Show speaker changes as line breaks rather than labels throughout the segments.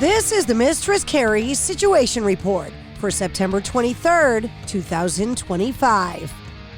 This is the Mistress Carrie Situation Report for September 23rd, 2025.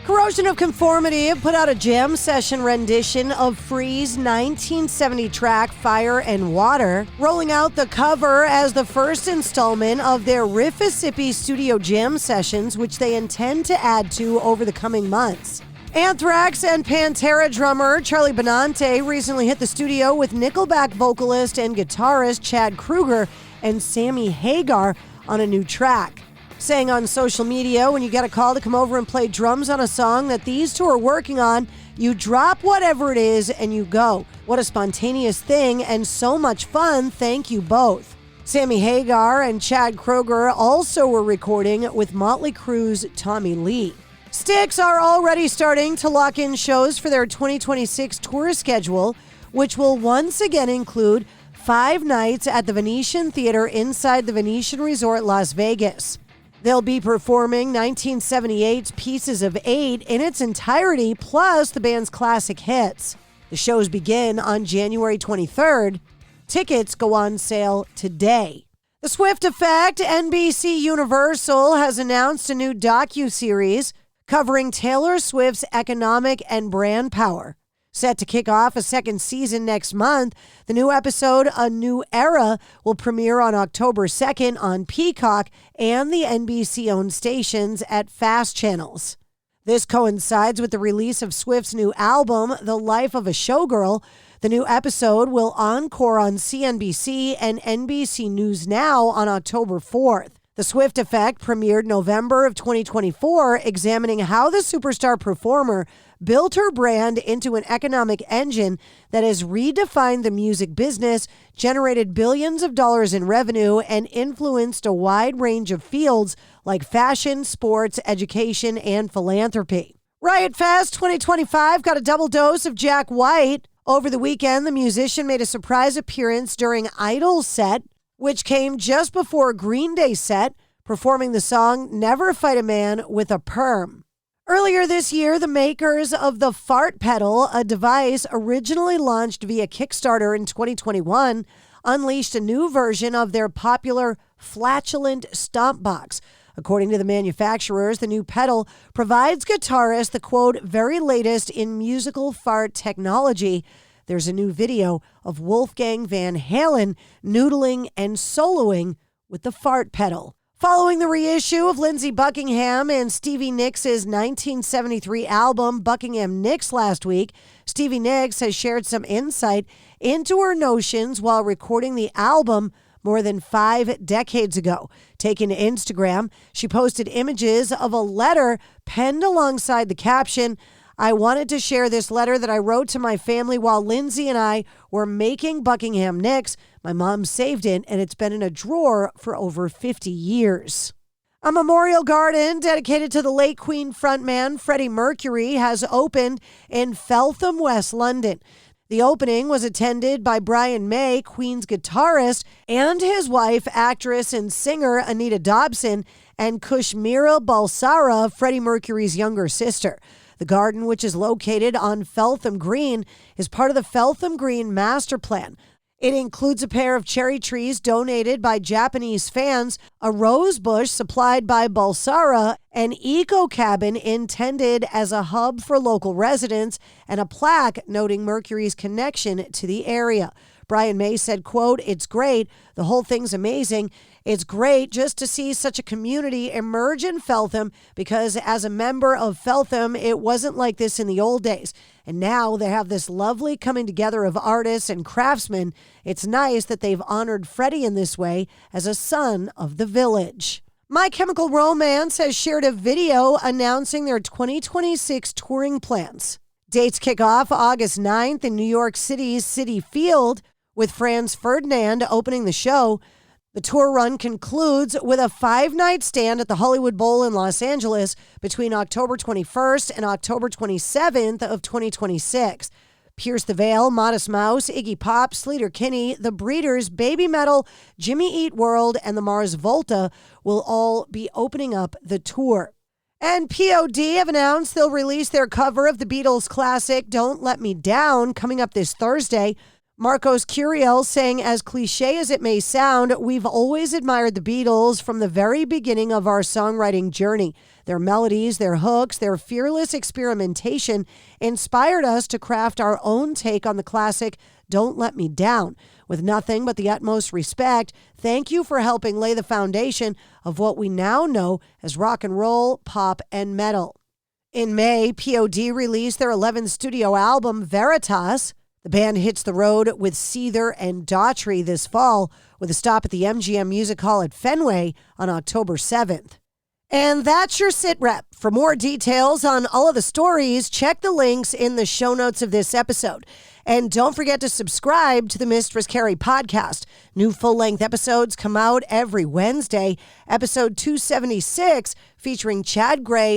Corrosion of Conformity put out a jam session rendition of Free's 1970 track Fire and Water, rolling out the cover as the first installment of their Riffissippi studio jam sessions, which they intend to add to over the coming months. Anthrax and Pantera drummer Charlie Benante recently hit the studio with Nickelback vocalist and guitarist Chad Kroeger and Sammy Hagar on a new track. Saying on social media, when you get a call to come over and play drums on a song that these two are working on, you drop whatever it is and you go. What a spontaneous thing and so much fun. Thank you both. Sammy Hagar and Chad Kroeger also were recording with Motley Crue's Tommy Lee. Styx are already starting to lock in shows for their 2026 tour schedule, which will once again include 5 nights at the Venetian Theater inside the Venetian Resort Las Vegas. They'll be performing 1978's Pieces of 8 in its entirety, plus the band's classic hits. The shows begin on January 23rd. Tickets go on sale today. The Swift Effect, NBC Universal, has announced a new docuseries covering Taylor Swift's economic and brand power. Set to kick off a second season next month, the new episode, A New Era, will premiere on October 2nd on Peacock and the NBC-owned stations at Fast Channels. This coincides with the release of Swift's new album, The Life of a Showgirl. The new episode will encore on CNBC and NBC News Now on October 4th. The Swift Effect premiered November of 2024, examining how the superstar performer built her brand into an economic engine that has redefined the music business, generated billions of dollars in revenue, and influenced a wide range of fields like fashion, sports, education, and philanthropy. Riot Fest 2025 got a double dose of Jack White. Over the weekend, the musician made a surprise appearance during Idol's set, which came just before Green Day's set, performing the song Never Fight a Man with a Perm. Earlier this year, the makers of the Fart Pedal, a device originally launched via Kickstarter in 2021, unleashed a new version of their popular flatulent stomp box. According to the manufacturers, the new pedal provides guitarists the, quote, very latest in musical fart technology. There's a new video of Wolfgang Van Halen noodling and soloing with the fart pedal. Following the reissue of Lindsey Buckingham and Stevie Nicks' 1973 album, Buckingham Nicks, last week, Stevie Nicks has shared some insight into her notions while recording the album more than 5 decades ago. Taking to Instagram, she posted images of a letter penned alongside the caption, I wanted to share this letter that I wrote to my family while Lindsay and I were making Buckingham Nicks. My mom saved it, and it's been in a drawer for over 50 years. A memorial garden dedicated to the late Queen frontman Freddie Mercury has opened in Feltham, West London. The opening was attended by Brian May, Queen's guitarist, and his wife, actress and singer Anita Dobson, and Kushmira Balsara, Freddie Mercury's younger sister. The garden, which is located on Feltham Green, is part of the Feltham Green Master Plan. It includes a pair of cherry trees donated by Japanese fans, a rose bush supplied by Balsara, an eco cabin intended as a hub for local residents, and a plaque noting Mercury's connection to the area. Brian May said, quote, it's great. The whole thing's amazing. It's great just to see such a community emerge in Feltham because as a member of Feltham, it wasn't like this in the old days. And now they have this lovely coming together of artists and craftsmen. It's nice that they've honored Freddie in this way as a son of the village. My Chemical Romance has shared a video announcing their 2026 touring plans. Dates kick off August 9th in New York City's Citi Field, with Franz Ferdinand opening the show. The tour run concludes with a 5-night stand at the Hollywood Bowl in Los Angeles between October 21st and October 27th of 2026. Pierce the Veil, Modest Mouse, Iggy Pop, Sleater-Kinney, The Breeders, Baby Metal, Jimmy Eat World, and the Mars Volta will all be opening up the tour. And POD have announced they'll release their cover of the Beatles classic Don't Let Me Down coming up this Thursday. Marcos Curiel saying, as cliche as it may sound, we've always admired the Beatles from the very beginning of our songwriting journey. Their melodies, their hooks, their fearless experimentation inspired us to craft our own take on the classic Don't Let Me Down. With nothing but the utmost respect, thank you for helping lay the foundation of what we now know as rock and roll, pop, and metal. In May, POD released their 11th studio album, Veritas. The band hits the road with Seether and Daughtry this fall, with a stop at the MGM Music Hall at Fenway on October 7th. And that's your sit rep. For more details on all of the stories, check the links in the show notes of this episode. And don't forget to subscribe to the Mistress Carrie Podcast. New full-length episodes come out every Wednesday. Episode 276 featuring Chad Gray